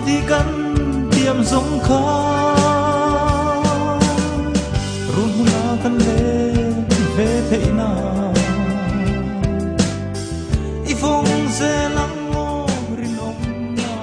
đi kan tiệm giống khó run hula kan le về thế nào ifong se lang mo rin om na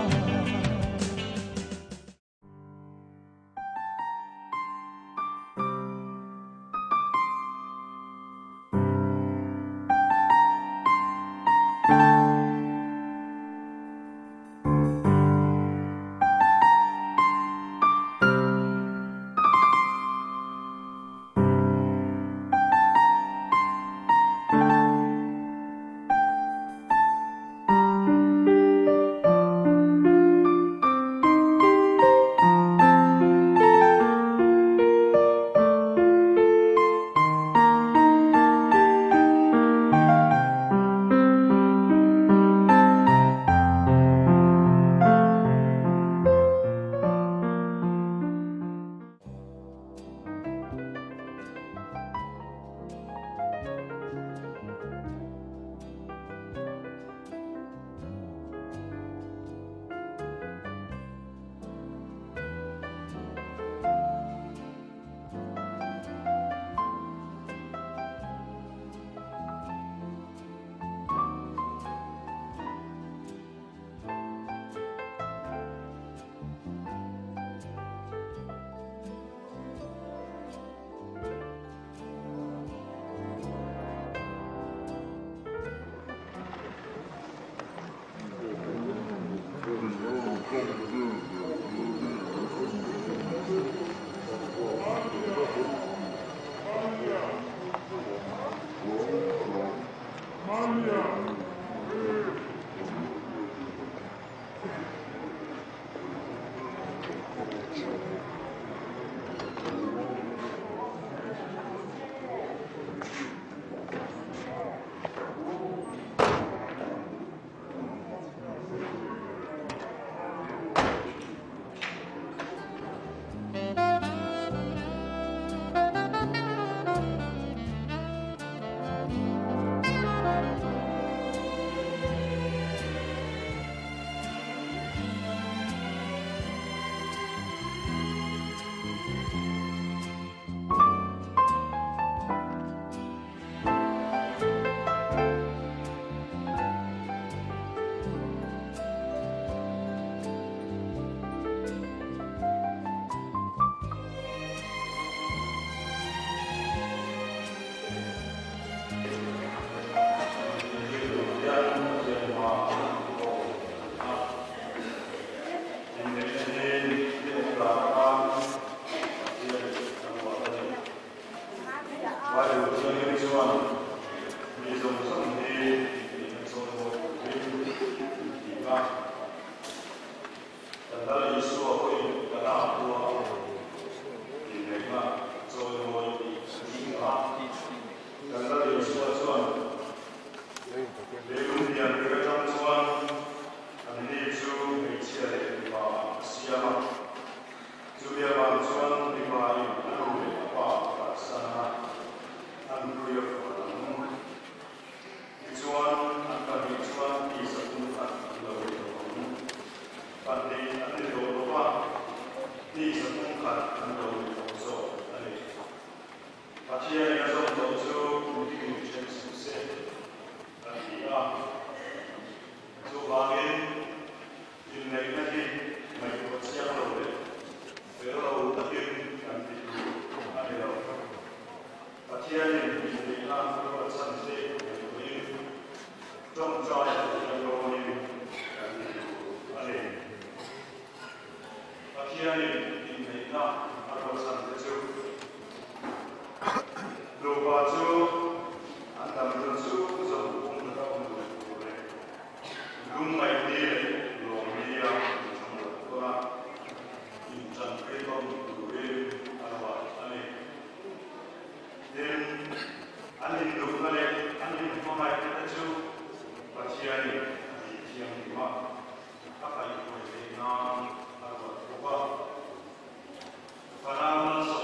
Pharaoh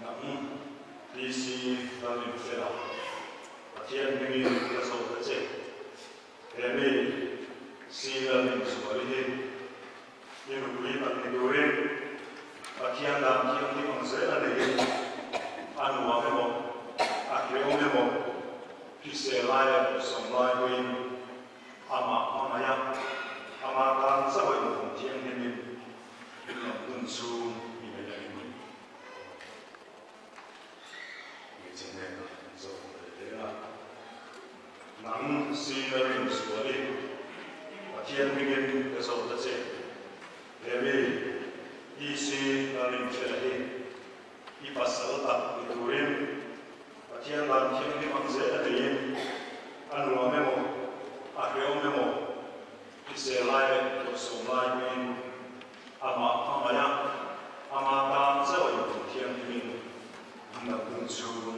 nắm đi si và mình sẽ là thiên mình là sâu thật chết thế mình si là mình sửa đi nhưng mà quý bạn thì đối và thiên làm thiên thì còn dễ là để ăn uống với một cái ông với một khi sẽ lại sống lại với ama ya ama kan sa với một thiên thì mình làm tuân su mình là mình chỉ nên做的啦，能是那人说的，天命的手的这，因为一是那人说的，一把手打的多人，天蓝天的忙些的人，安罗没么，阿给我没么，一些来就送来面，阿妈呀，阿妈当这位天命，那不出。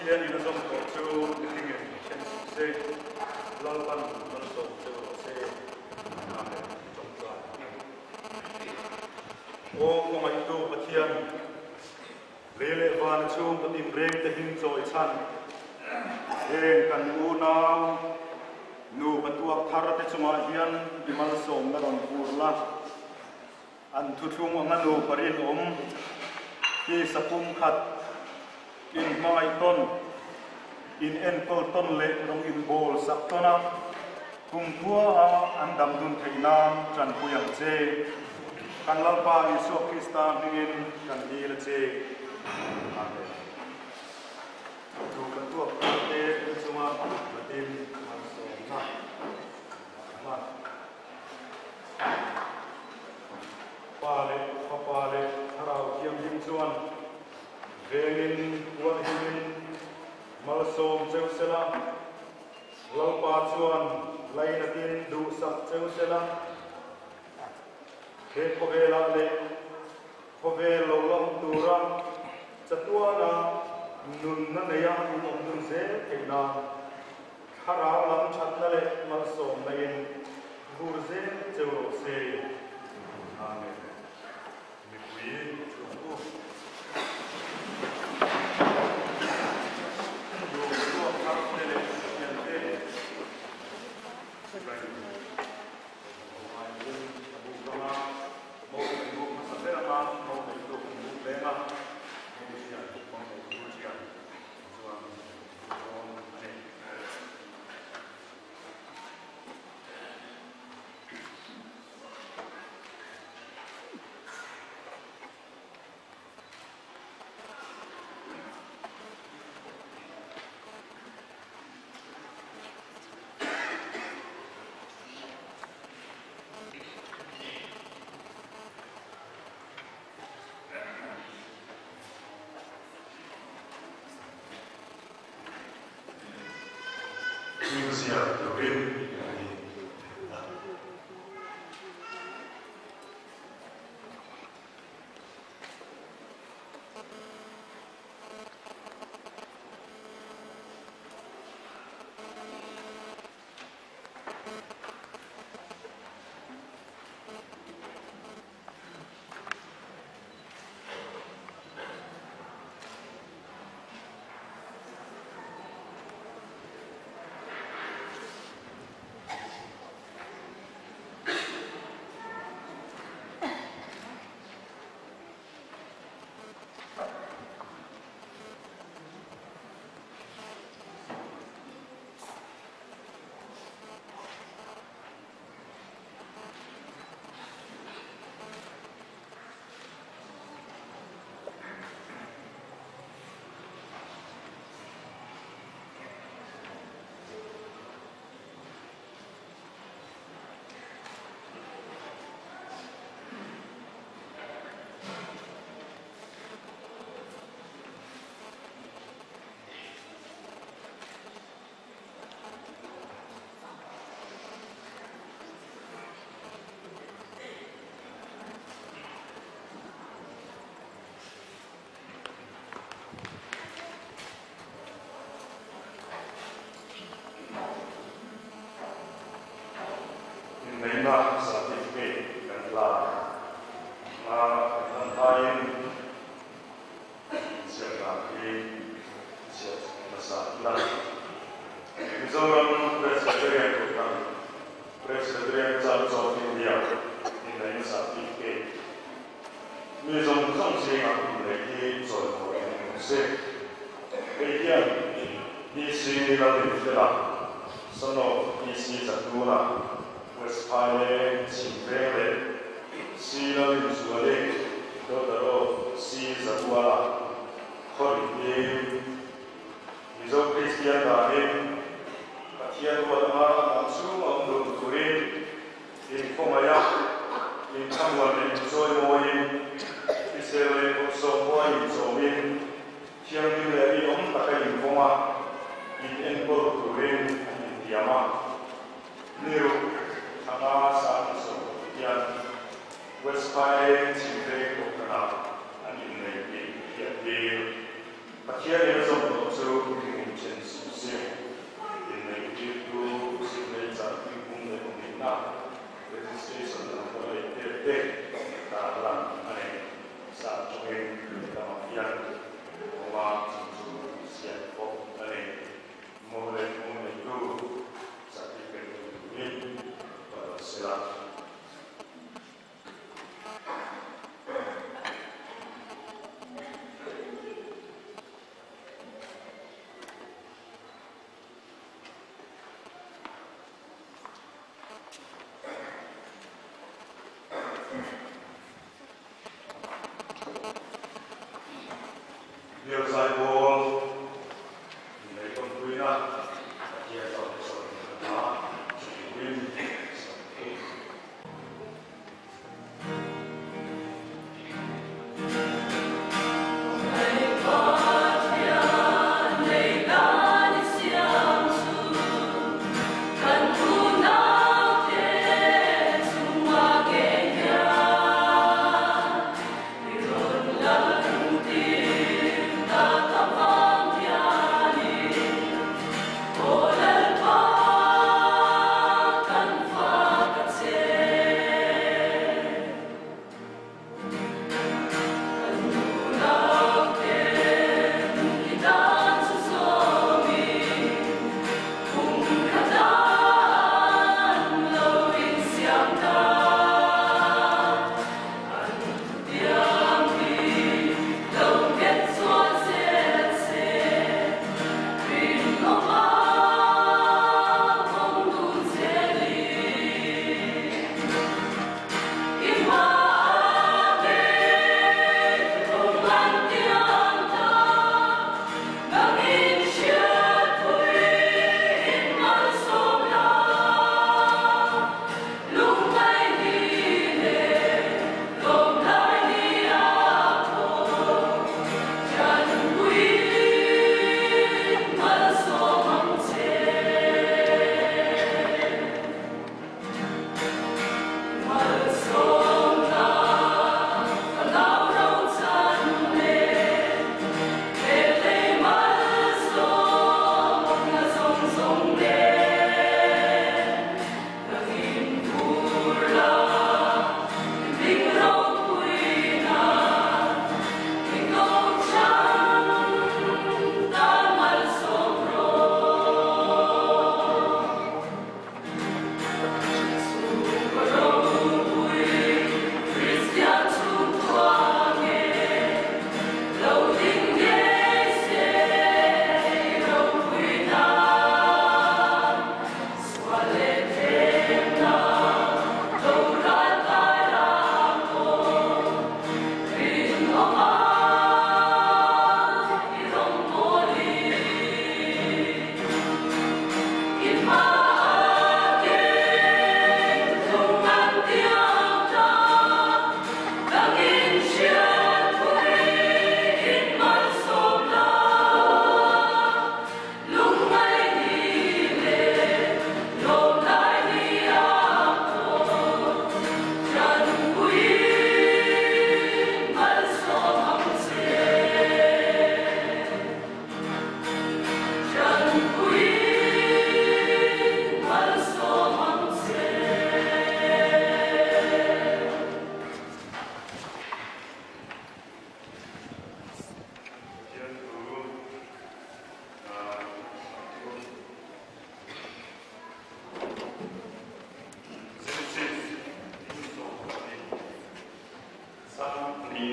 Thiên đi nó xong có châu cái kinh nghiệm trên xe lao văn nó xong châu xe làm để trồng trọt ô có mấy tu bát thiên lê lê van chung có tìm rèn để hình rồi chăn rèn cần u nào nu bát tuak thar để chuma hiền đi mal som nó còn phur la an thu chung ông nu parin khi sapum khát in mai ton in en tol ton le rong in bol sak tona kum thua an dam dun theinam chan puyang che kan lalpa Isu Krista dingin kan hi la che amen tu kan tu te suma batin maso na ma pale papale harau kiam him chuan venin wan himin malsom cheusela lalpa chuan laina tin du sak cheusela he povela le povelo long tura chatuana nun na neya in nun se keina harau lam chatna le malsom nain burze cheuro se amen mi pui tu Neina certificate kan la kan lain siapa siapa sa Mizoram Presbyterian bukan Presbyterian Church of India Neina certificate Mizoram sih aku lagi soal orang se kemudian di sini lagi tidak sono di sini satu lah Westphalen, Chimvele, Sila Visuale, Dotaro, Si Zaguala, Holiday, Mizo Christian Dahin, Katian Wadama, Namsu, Amdum Turin, in Komaya, in Kamwan, in Soimoyin, Isele, Somoy, Zomin, Tiang Yuri, Takai Koma, in Enpor Turin, in Diama, Niru. Sa so yan Westphalen Chimvele Kokana and in the Patia is of so in Susi in the Kitu Signates are people that will not registration of the day Taran and Sa Join Yan Oma to Sian for a more than only two certificate.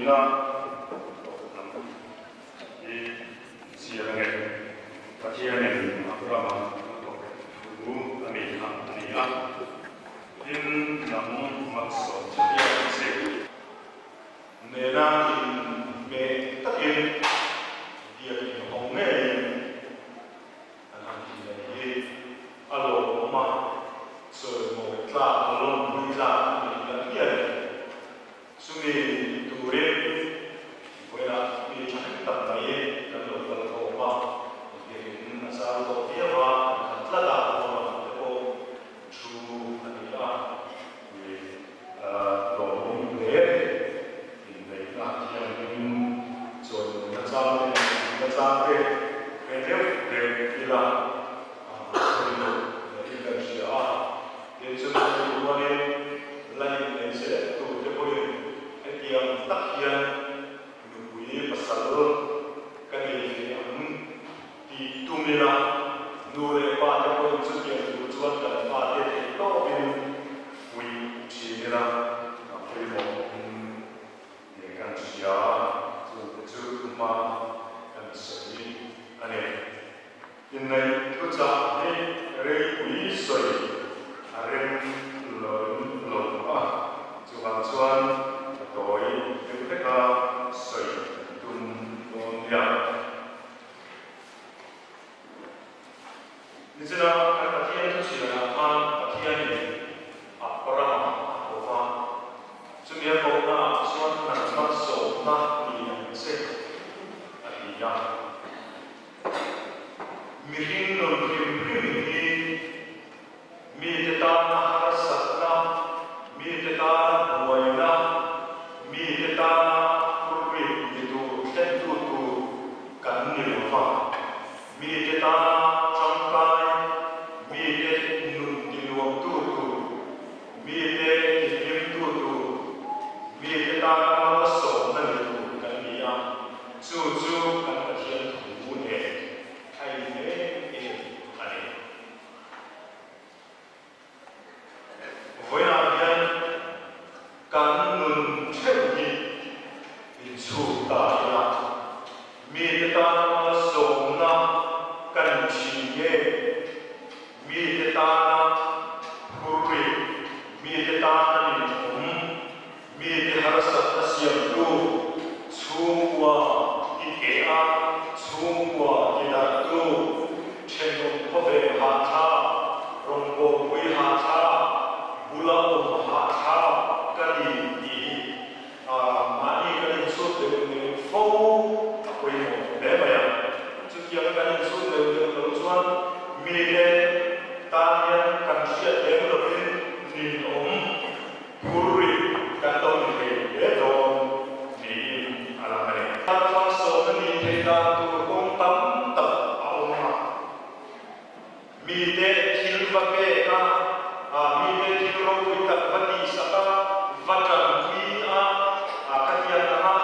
na i sia nge patia ne abrama u ani a in nam makso chia se ne na in me takin dia in hong nge an hi alo ma so mo tla alon pui la ni la ia sumi ture buena ni tak mai dan lo lo ma ke asal to dia wa tla da ko chu ani la ni lo le in nei na yang in so na cha ke ke ila Jadi semua ini lain dari saya tu dia boleh yang tak yang menunggu pasal kan ini yang di tumila nure pada pun sekian tujuan dan pada itu ini wui cina apa yang dia kan sia tu cuma kan seni aneh ini tu cah ini rei soi arem lon chuan toi peka soi tum ton ya ni chana pathian tu sila an pathian ni apara ova chumia ko na chuan na ma so na ni se ahiya mihin non prim mi te ta na hasatna mi te ta na boina mi te ta na kurwi ni tu ten tu kan ni fa mi te ta na changkai mi te nun ti luam tu mi te lim tu mi te ta na so na ni tu kan ni ya chu kan ka thian tu ne ai ne ai với nạn nhân cán ngừng chết nhị in su đại là mi ta sống na cần chỉ nhé mi ta huri mi ta mi har sat siam tu chungwa ikea chungwa ida tu chendong phove ha tha rongbo pui ha tha Bula Mahatha kali di mani kali sud dengan fau apa yang apa ya setiap kali sud dengan tujuan milik tanya kan siap dengan lebih ni puri kata ni itu ni alamnya tanpa soal ni kita turun tam awam milik hilfa kita milik kita bagi saka vatan dia katian nama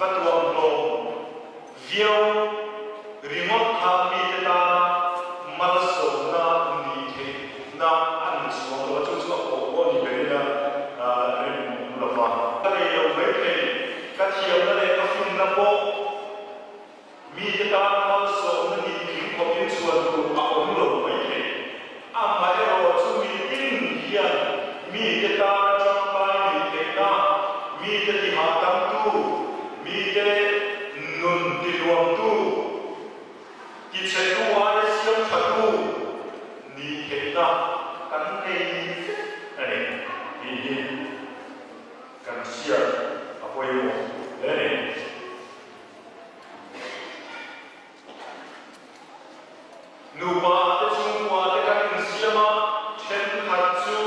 batuan lo view remote kami kita malaso na ni na an semua lo tu semua ni benda lepas kali yang baik katian na le kafin na po mi kita malaso na ni kami suatu apa lo baik amma ero sumi dia mi kita sampai mi kita mi jadi hatam tu mi de nun di luar tu kita tu ada siap satu ni kita kan ini kan siap apa yang ini nuba semua dekat siapa chen hatsu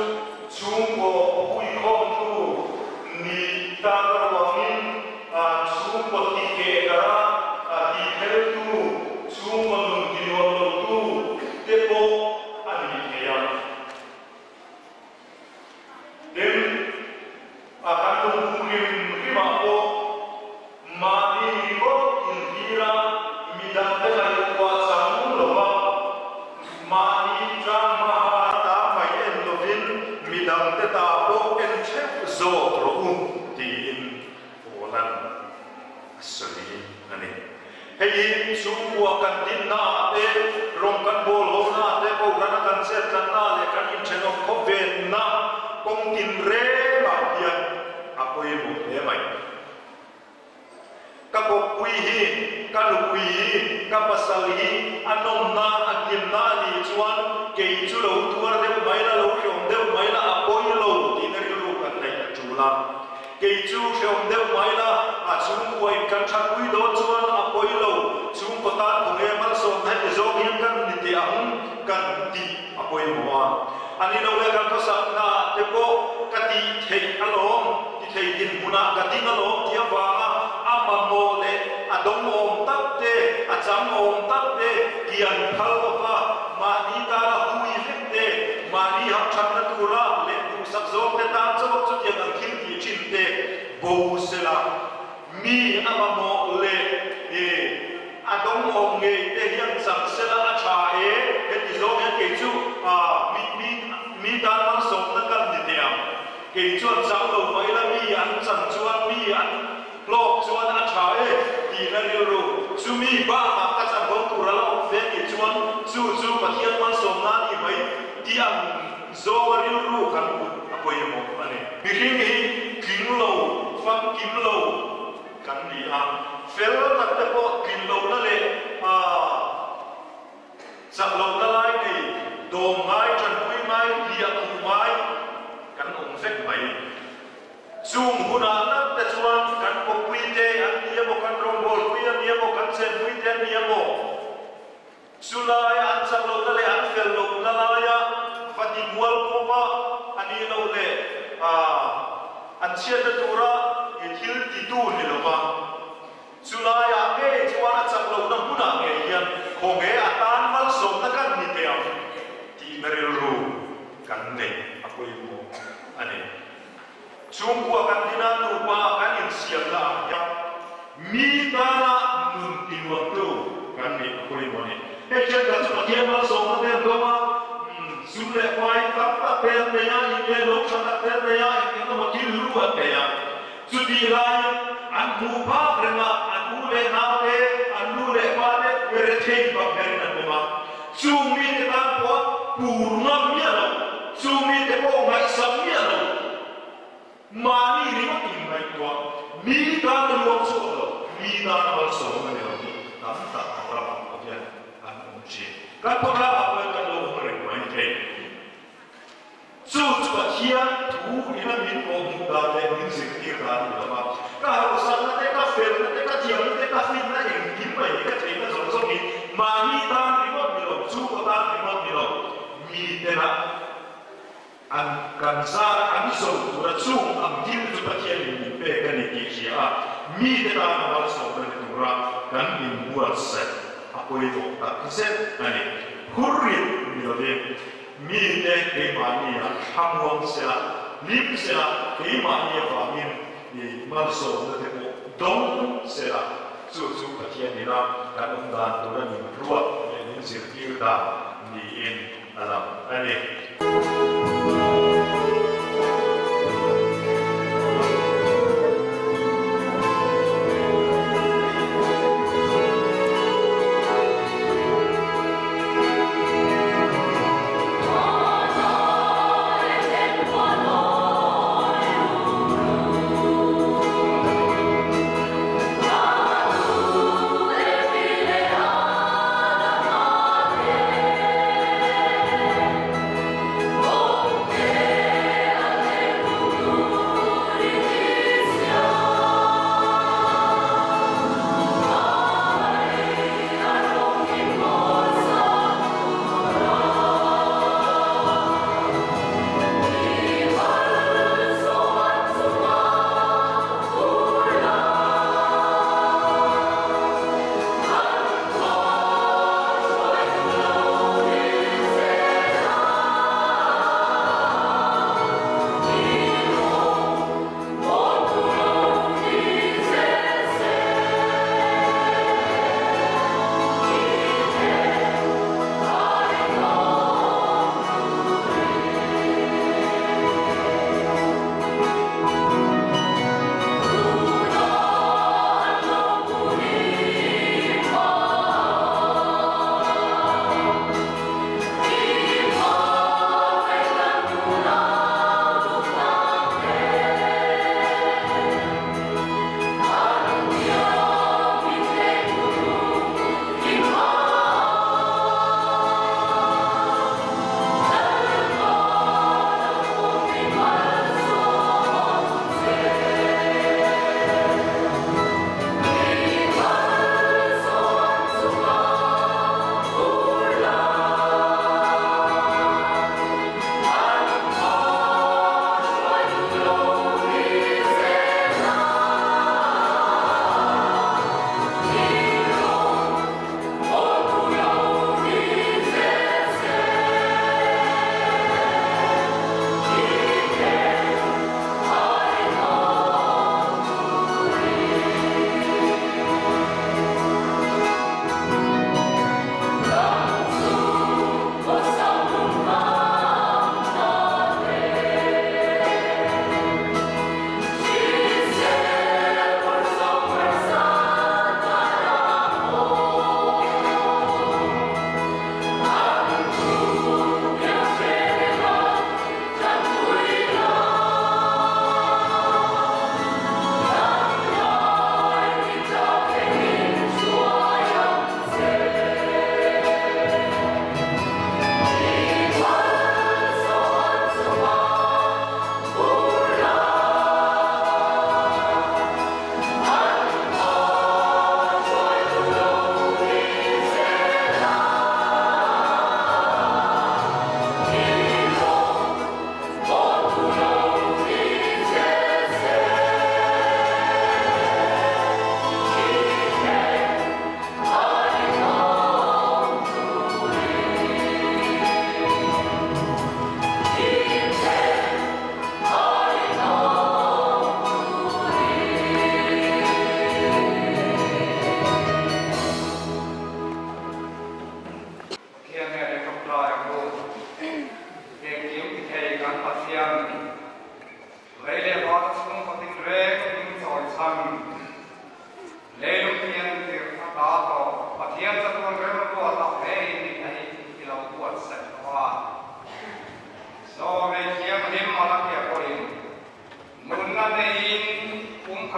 chungwo hui khom tu ni ta rawangin chungwo ti ke gara ti hel tu chungwo nun ti lo tu depo ani ya dem akan tumpulim lima po mani ko indira midang tekan kuasa mulo mani drama ta mai endovin midang te ta po en chep zo tro ti in ola hei chung bua kan din na te rong kan bol ho na te ko rana kan set kan na le kan in cheno ko ven na kong tin re ma hian apoi mo le mai ka ko pui hi ka lu pui hi ka pasal hi anom na akim na ni chuan ke chu lo tuar de mai la lo khom de mai la apoi lo tin ri lu kan nei chu la ke chu khom de mai la a chung bua kan tha pui do chuan apoi lo chung ko ta ko nge mal so na e zo hian kan ni ti ang kan ti apoi mo a ani lo le kan ko sa na te ko ka ti thei alom ti thei din muna ka ti alom ti wa ama mo le adom om tap te acham om tap te kian phal pa ma ni ta la hui lek te ma ni hak thak na tu ra le tu sak zo te ta chok chu ti ang khil ti chin te bo sela mi ama mo le e adom om nge te hian sang sela a cha e ti zo nge ke chu mi ta ma so na kan ni te am ke chu chang lo mai la mi an chan chuan mi an lok chuan a tha e ti na ri ru chu mi ba ma ka chan bo tu ra lo ve ki chuan chu pathian man som na ni mai ti ang zo ri ru kan a poi mo ani mi ri hi king lo fam kim lo kan ni a fel na te po king lo na le sak lo na lai ni do mai chan pui mai lia ku mai kan om vek mai chung huna na te chuan kan ko pui te an nia mo kan rong bol pui an nia mo kan sen pui te an nia mo sulai an chang lo na le an fel lo na la ya fati mual ko ba ani lo le an chen na tura e thil ti tu ni lo ba sulai a ke chuan a chang lo na huna nge hian ko nge a tan mal som na kan ni te am ti na ri ru kan nei a koi mo ani chung bua kan dina tu pa kan in siam la ya mi ta na nun tin wa tu kan ni ko ni mo ni e chen ka chu pathian ma so na te do ma su le pai ta ta pe me ya ni le lo cha ta pe me ya ni ko ma ki lu wa pe ya su di la an mu pa rena an u le na te an lu le pa te pe re te ba pe na me ma su mi te ta ko pur na mi ya su mi te ko mai sam mi ya mani ri ma tin mai to mi ta na lo so lo mi ta na lo so ma ne lo ta ta ra ma ko ya an um chi ka to la ba ka lo ho re mai te su chu ba hian tu ni na min ko mu da le min se ki ra ni la ma ka ho sa na te ka fe na te ka ti na te ka fin na en kim mai ka te na so so ni mani ta ni mo mi lo chu ko ta ni mo mi lo mi te na an kan sa an so tu ra chu am tim tu pathian ni pe kan ni ki sia mi te ta na wal so kan tu ra kan ni buat se apoi do ta set ani hurri ni lo de mi te ke ma ni a hamwang se la lim se la ke ma ni fa min ni mal so te ko dong se la chu pathian ni ra kan um dan tu ra ni ruat ni sir ki da ni in alam ani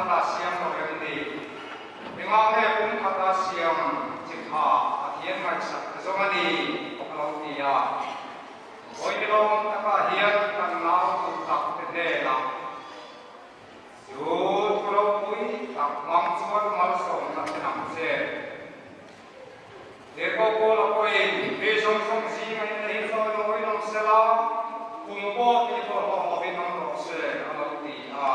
khata siam lo yang di dengan he pun khata siam jikha athian mai sak zomani lo dia oi ni long taka hian kan nau tu tak te la yo pro pui tak mam chuan mal som na nam se Eko ko la koi be som som si ngai nei so no oi nom se la kung po ti ko ho ho bin nom ro se ala ti a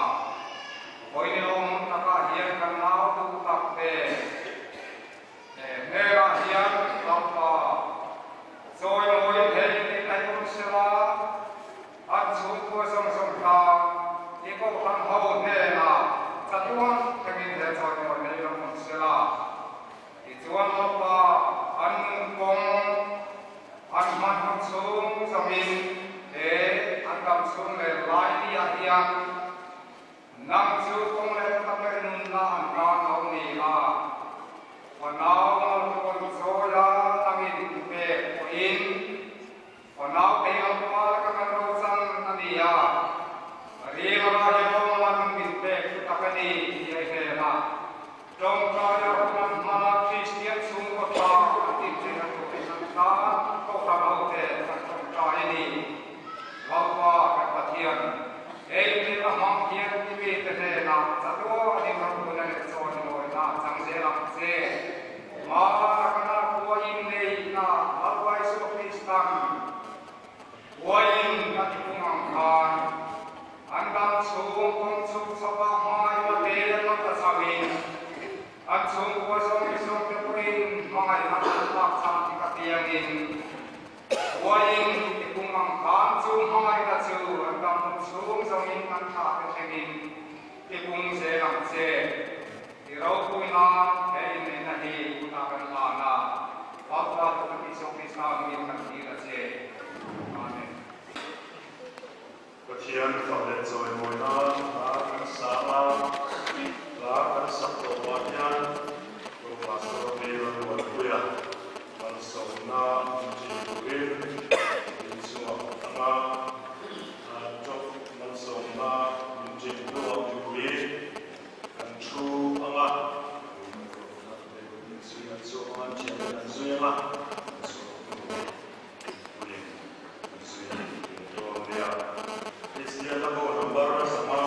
oi ni long ta ka hian kan nau tu tak te me ra hian la pa so oi he ni lai ko se la an su ko som som ta eko kan ho ne la cha tuan kami de so no nei nom se la chuan lo pa an kong an man chung samin e an kam chung le lai ni a hian nam chu kong le ta le nun na an ka no ni a wa nau mo ko so ya tangin pe ko in wa nau pe lo pa ka ka ro san ani ya ri ma ra ya mo man min pe ta ka ni ye he na trong kaya man mana Christian sung ko ta atin sing ko pesan ta ko ta mau te trong kaya ni lawa ka pathian ei ni la mang hian ti vi te ne na cha to ani ma ko na le so ni mo na chang se la se ma ka na ko in nei na lawa so Christian wa in ka ti ko mang kan an dam chung kong chung sa ba mai wa te na ta sa win an chung ko song ni song te purin mangai na ta sam ti ka tiangin wain ti kung mang kan chu mangai na chu an dam chung song in an tha te thengin ti kung se lam se ti ro pui na he ne na hi ta kan la na wa ta ti song ni sa mi kan ti la se amen Pathian Phật rồi ngồi na kan sa ma la kan sa to wa yan ko pa so me lo wa kuya kan so na ji kuin in so ma to man so na ji do wa kuin kan chu ama so ya so an ji an so ya ma Christian la bo number sama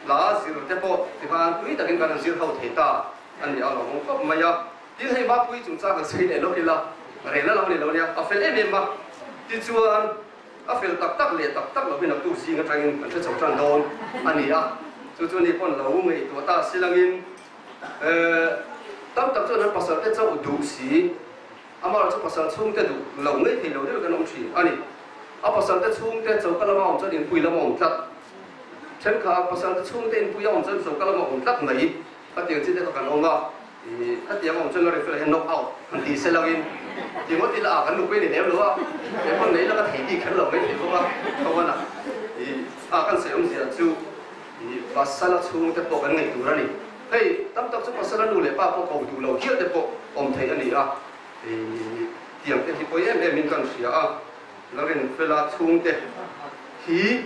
lá zir te po ti van tui takin kan zir ho theta ani a lo ko maya tin hei ma pui chung cha ka sei le lo ila re la lo ni lo nia a fel em ma ti chuan a fel tak tak le tak tak lo bin tu si nga tangin kan chau tran don ani a chu ni pon lo ngei to ta silangin tam tak chuan pasal te chau du si amar chu pasal chung te du lo ngei thei lo de kan om thi ani a pasal te chung te chau kala ma om chuan in pui la ma om tlat chen kha pasal te chung te in pui om chuan chau kala ma om tlat mai a tiang chi te kan om ma a tiang om chuan lo re fel hen knock out kan ti selangin thì mất đi là cái nụ quên để ném đúng không? Cái con đấy là cái thể đi khăn lồng ấy thì không không à? Thì cái sử dụng gì là chú thì và sao là chú cái bộ cái ngày tủ ra này? Hey, tâm tâm chú và sao là nụ lệ ba bộ cầu tủ lầu kia cái bộ ông thấy anh này à? Thì tiền thì có em mình cần sửa à? Nó nên phải là chú cái thì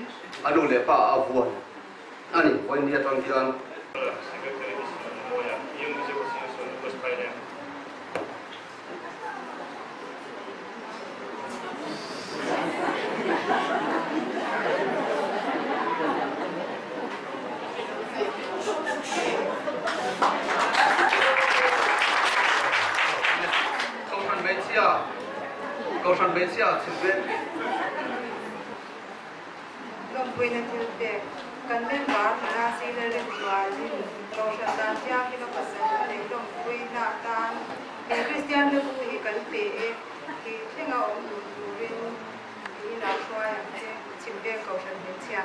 anh nụ lệ ba à vuông anh này quên đi trong kia anh. Câu sản bên xe thực hiện Long quên anh chịu tệ cần bên đó là xí lên lên ngoài đi câu sản đàn cha khi nó phát sinh nên long quên là tan để Christian được cũng thì cần tệ thì thế nào ông đủ bên đi là xoay chịu tệ câu sản bên xe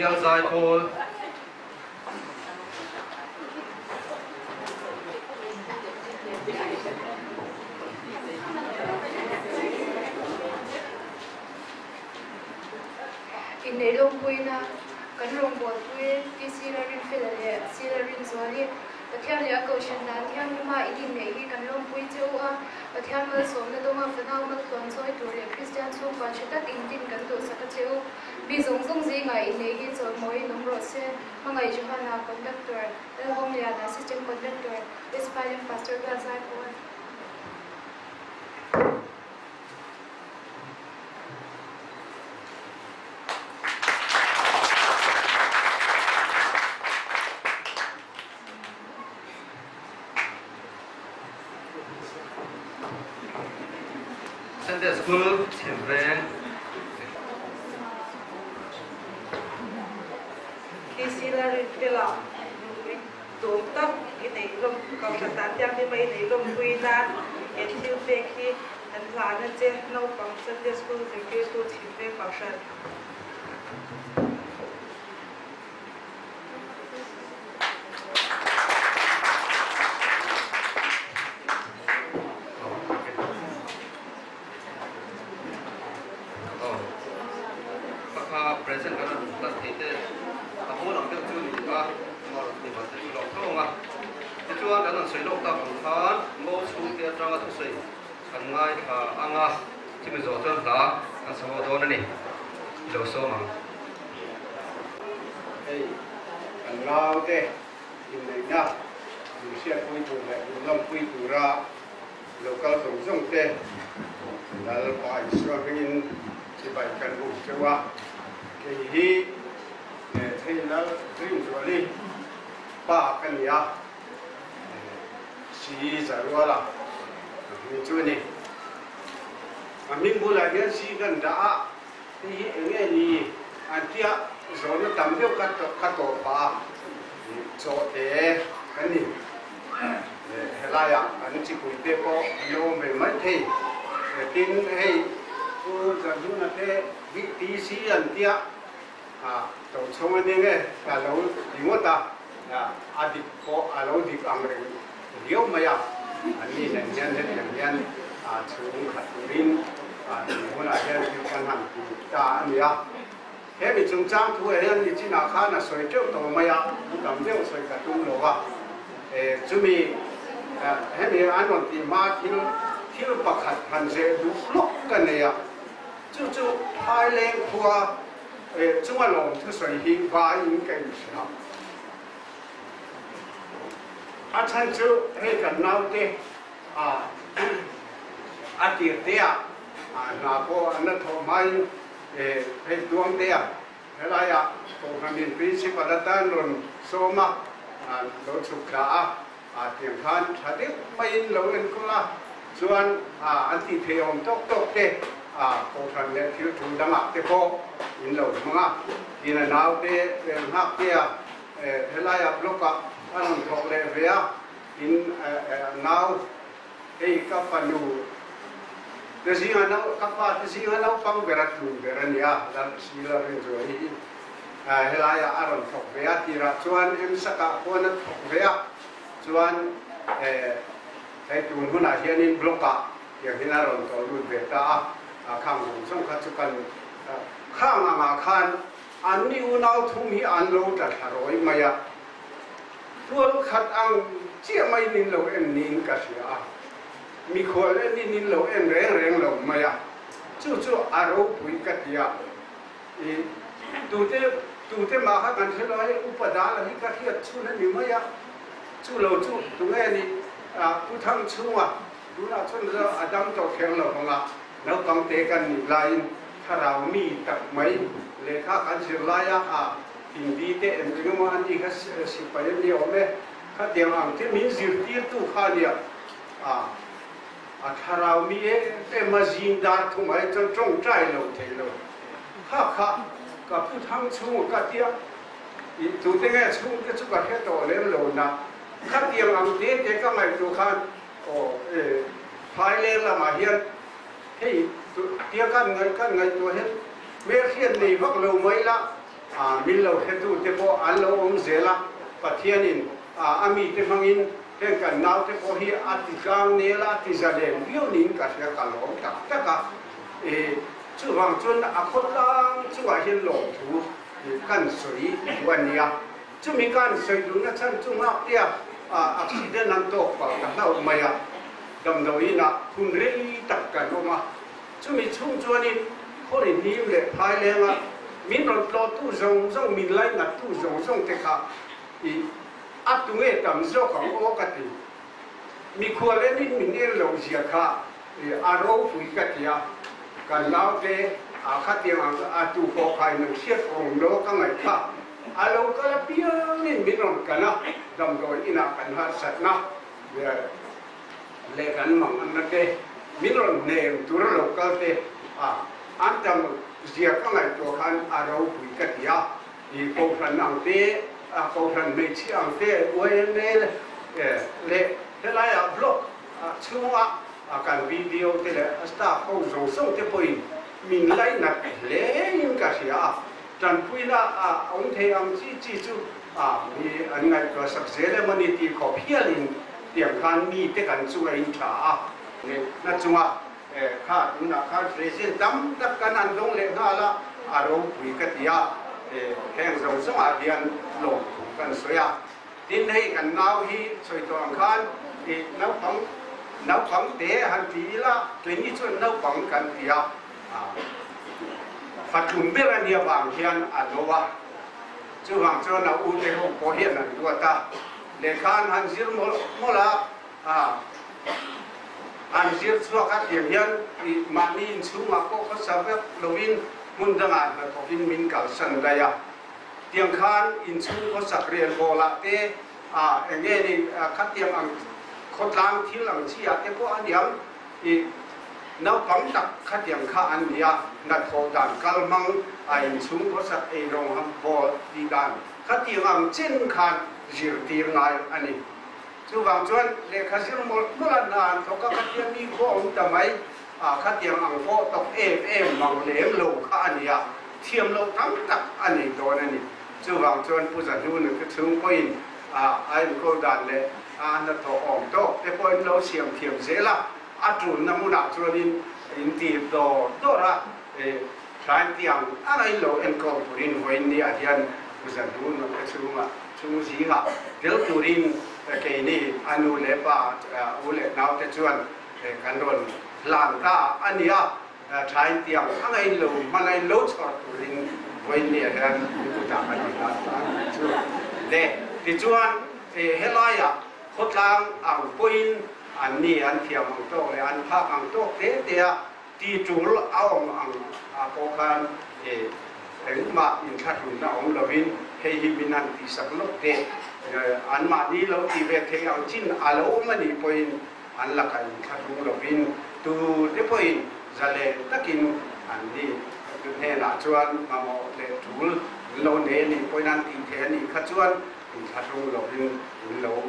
Yang dài thôi. In nei long puina kan rong bol pui ti silarin filale silarin zoli pathian le ko shan na thiam ma idin nei hi kan long pui cheu a pathian mal som na donga fanau mal thon choi tur le Christian chu pa chita tin tin kan tu saka cheu bi zong zong zi ngai nei hi choi moi nom ro se mangai johana conductor el hom ya na system conductor aspiring pastor ga sai ko Sunday school children. khi xí là cái là tụm tóc cái này lông cầu sản đàn cha cái mấy này lông quên ra em chịu tệ khi anh là nó chết nấu bằng Sunday school thì cái school chịu tệ bảo sản present kan tak kita apa orang tu tu ni ah mau ni macam tu orang tu ah itu kan dalam selok tak pun mau suruh dia jangan tu sih kan ngai anga cuma zotan lah kan semua tu ni dosa mah hey kan lau te ini na Malaysia pui tu le ulang pui tu ra lokal song te dalam pai suakin sebaikan bu cewa thì thế là riêng rồi đi ba cái nhà xí giải qua là mình chưa đi mà mình mua lại cái xí gần đã thì nghe gì anh kia rồi nó tầm theo cắt tổ ba cho thế cái gì hay là ya anh chỉ cúi bê có lâu về mấy thì tin hay cô giờ chúng là thế vị tí sĩ anh kia tổ chung anh nghe là lâu đi ngót ta adik ko lâu đi ăn rồi nhiều mà ya anh đi nhận nhận nhận chung khát rin muốn là cái căn hàng ta anh ya thế mình chung trang thu ấy anh đi chỉ nào khá là soi trước tổ mà ya cầm theo soi cả tung lỗ à chúng mình hết đi anh còn tìm mà thiếu bạc hạt hành dễ đủ lúc cái này à chú hai lên qua chúng ta làm thứ gì hi vài những cái gì đó anh thấy chú hay cái nào thế tiệt thế nào có anh thọ mai hay tuang thế hay là ya có cái principle là ta luôn số mà lối chụp cả tiếng Hàn thật đấy mấy lâu lên cũng là chuan anh thì thấy ông tốt thế có phần này thiếu chúng đam mê thế cô in lâu mà thì là nào thế học thế hay là ya block anh học lên về in nào cái các phần nu cái gì anh nào các phần cái gì anh nào bằng về luôn về anh ya là xí là bên rồi hay là ya anh học về thì là chuan em sẽ cả con học về chuan cái tuần hôm nay hiện in block thì hiện nay rồi tôi luôn về ta khang xong khát chụpกันkhang khan anh yêu nào thùng hi anh lâu trả rồi mày tuần khát ăn chia mấy nín lâu em nín cả gì mi khol em nín lâu em rèn lâu mày chú aro bui cả gì tu te mà khác anh thấy nói upada là hi cả gì chú nên nhiều mày chú lâu chú tụi nghe đi tu thăng chú tu là chú là Adam cho khen lâu không nếu công tyกันlạiถ้าเรามีตักไม่เลขาการสื่อลายหินดีเตะมันก็มันดีก็สิบไปนี่โอ้แม่ข้าเดียวที่มีสิทธิ์ตู้ข้าเนี่ยถ้าเรามีแต่มาจินดาทุ่มไอ้จนจงใจเราเทเราข้ากับผู้ทั้งชูก็เดียวตัวเต็งชูก็ชุกก็แค่ตัวเล่นเรานะข้าเดียวเตะก็ไม่ดูข้าโอ้ภายเล่นละมาเฮียนให้เที่ยวกันเงินตัวเห็นเมื่อเขียนในพวกเราไม่ละมิลเราเห็นดูเฉพาะอันเราองเสละปะเทียนินอามีเทมังอินเห็นกันนาวเฉพาะที่อธิกางเนละที่แสดงเลี้ยวนินกันเสียกันหลงแต่ก็จู่วางจนอคนล่างจู่ว่าเห็นหลงถูกันสวยวันนี้จู่มีการสวยดูนะฉันจู่มาเดียอักษิเดนันโตปะกันเราไม่ดำดอยนะคุณเรียตักกันออกมาจู่มีชุ่มจวนนี่คนนี้เลยภายเลยว่ามินรถตู้ส่งมินไล่นัดตู้ส่งเทค่ะตุงตำโซ่ของโอกัติมีขวดเล่นนี่มินเอลงเสียค่ะอารมณ์ฝุ่ยกัติยากันแล้วเตะขัดยังตูโฟไข่หนึ่งเชียร์ของโลกกันไงค่ะอารมณ์ก็ละเพียงนี่มินรถกันนะดำดอยอินากันหัดสัตนะเลกันมังอันนั้นเตะมินรถเนมตัวโลกก็เตะอันจำเสียกันไงตัวขันอารมณ์ฝุ่ยกัติยาโคฟันอังเตะเขาทำไม่เชี่ยงเต้ไว้เนี่ยเลยแต่ละบล็อกช่วงการวิดีโอที่เลยสตาร์เขาส่งที่ไปมินไลน์นัดเลยยังกระเสียจันพูดละองค์เทียมจีจูมีอันไงก็สักเสียเลยมันนี่ที่เขาเพี้ยลินเตรียมการมีแต่กันช่วยอินทราเนี่ยนั่นจังหวะข้าดูนะข้าเรซินตั้มตักกันนั่นลงเลยน่าละอารมณ์วิกติยาแห่งสงอาเดียนลงกันสวยดินให้กันนาวฮีสวยตัวอังคารนับฝังเตะหันทีละตัวนี้ชวนนับฝังกันทีฝัดถุงเบลเนียบางเฮียนอันโลวะจู่บางชวนเอาอุเทหกโพเฮียนนั่นตัวตาเลขานหันซิลโมละหันซิลสัวกัดเฮียนมานีนสูงมาก็เขาสับแบบโลวินมุนดังอ่านแล้วก็วินมินกับสันได้ยะเตียงคานอินสูก็สักเรียนโบราณเตะอย่างเงี้ยนี่คัดเตียงอังคนทางที่หลังเชียเตะพวกอันเดียวนับฝังตักคัดเตียงข้าอันเดียนัดโคดานกัลมังอินสูก็สักรองฮัมโบดีดานคัดเตียงอังเช่นคานจิรตีงายอันนี้จู่บางส่วนเลขาสิรมลมุลนานเขาก็คัดเตียงมีโคองทำไมข้าเตียงอังโคตกมังเลี้ยงโลข้าอันนี้เทียมโลทั้งตักอันนี้โดนอันนี้จู่บางส่วนผู้จัดดูนึกถึงpointไอ้โคดันเลยนัดโตออกโตแต่pointเราเสียมเทียมเสละจุนน้ำมันจุลินอินทีโตระทางเตียงอะไรเราเอ็นกอร์ปรินไว้นี่อาจารย์ผู้จัดดูนึกถึง chung gì ha tiểu turin cái này anu lệ ba u lệ nào cái chuyện cái đó làm ta anh nhá trái tiếng anh ấy lâu mà lại lâu cho turin với nhiều hơn chúng ta anh là chuyện để cái chuyện hết lại à hốt lang ang point anh ni anh thiam ang to le anh phá ang to thế thế ti chul ao ang ko kan mà in khát ruộng nào ông lovin hay himin anh thì sắc lốc thế anh mà đi lâu thì về thế ông chín alo mà đi point anh là cái khát ruộng lovin tu thế point giờ lệ takin anh đi thế là chuan mà một lệ chul lâu nè đi point anh thì thế đi khát chuan khát ruộng lovin lâu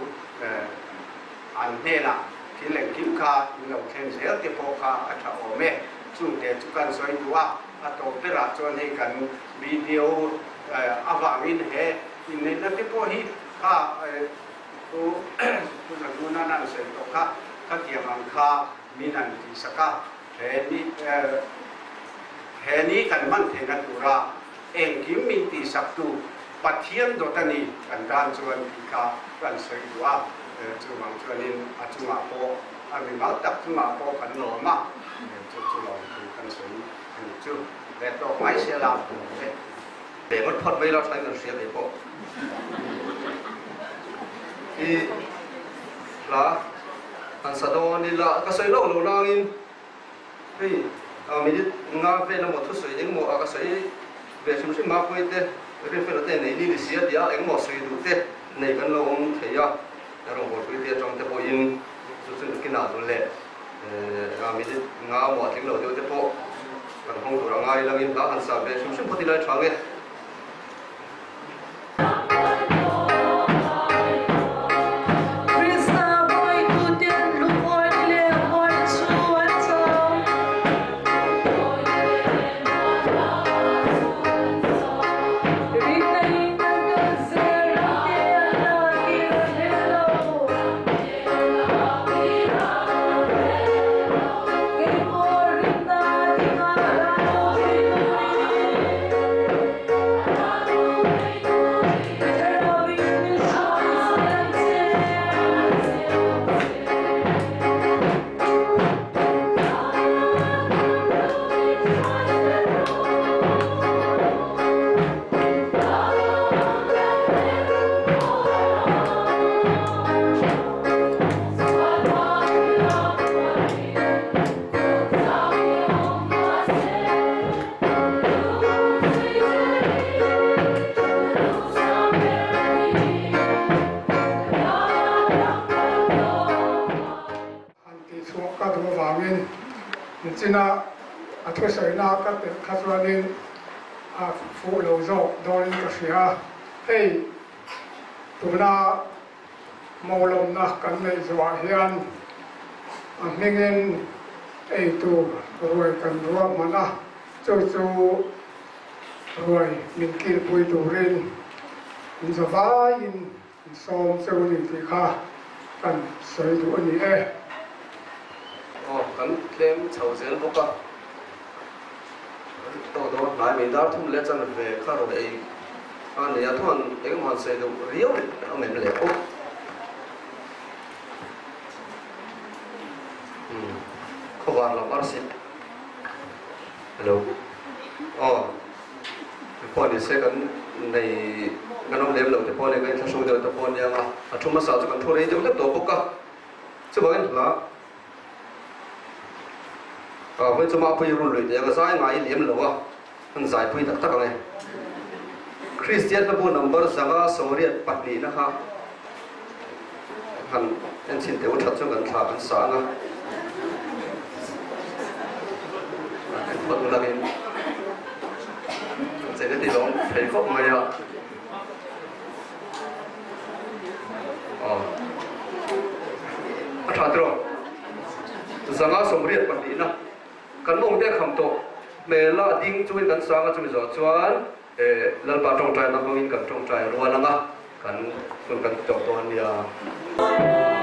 anh thế là khi lệnh kiếm kha lâu thêm dễ tiếp po kha ở chỗ mẹ chung để chúng ta xoay đua atau berat cuan he kan video awangin he ini nanti po hi ka tu guna nan se to ka tiang kha minan ti saka he ni kan man the na tura eng kim min ti sak tu pathian do tani kan dan cuan ti ka kan se dua chu mang chuanin achuma po ami mau tak chuma po kan no ma chu lo kan se chú để tôi máy xe làm để mất phật bây giờ thay đổi xe để bộ thì là anh sẽ đâu đi là cái sợi lâu lâu lang in thì mình ngã về là một thứ sợi những một cái sợi về chúng sinh mắc với thế cái phải là thế này đi xe thì những một sợi đủ thế này cái lâu ông thấy à rồi một cái thế trong cái bộ in chúng sinh cái nào rồi lệ mình ngã một tiếng lâu tiêu thế bộ kan hong tu rangai langin ka han sa be sum sum photilai thange China a thuê sợi na các bên khát ra nên phụ lâu dọc đôi cái gì ha hey tụi na màu lồng na cần này dọa hiền mình en ấy tụ rồi cần rùa mà na châu rồi mình kia bùi tụ lên mình sẽ vay in xóm châu này thì kha cần sợi tụ này kan klem chau zel boka to nai min dar thum le chan ve kha ro ei an ya thon ek man se do riau amem le ko ko war la par se hello ko ni se kan nei ganom lem lo te po ne kan thasu do to po ne ma athuma sa kan thore jo le to boka chu bain la với chúng ta phải luôn luyện cái giải ngay liếm lâu à, anh giải phải đặc này. Christian nó buôn number sang Soviet bắt đi nó ha, hắn anh xin tiểu thật cho gần thà anh sáng à, anh bận là cái, sẽ đến thì đó thấy khóc mày à, anh thà rồi, sang Soviet bắt đi nó. Kan mong te kham to me la ding chuin kan sanga chumi zo chuan lalpa tong trai na mangin kan tong trai rualanga kan kun kan to nia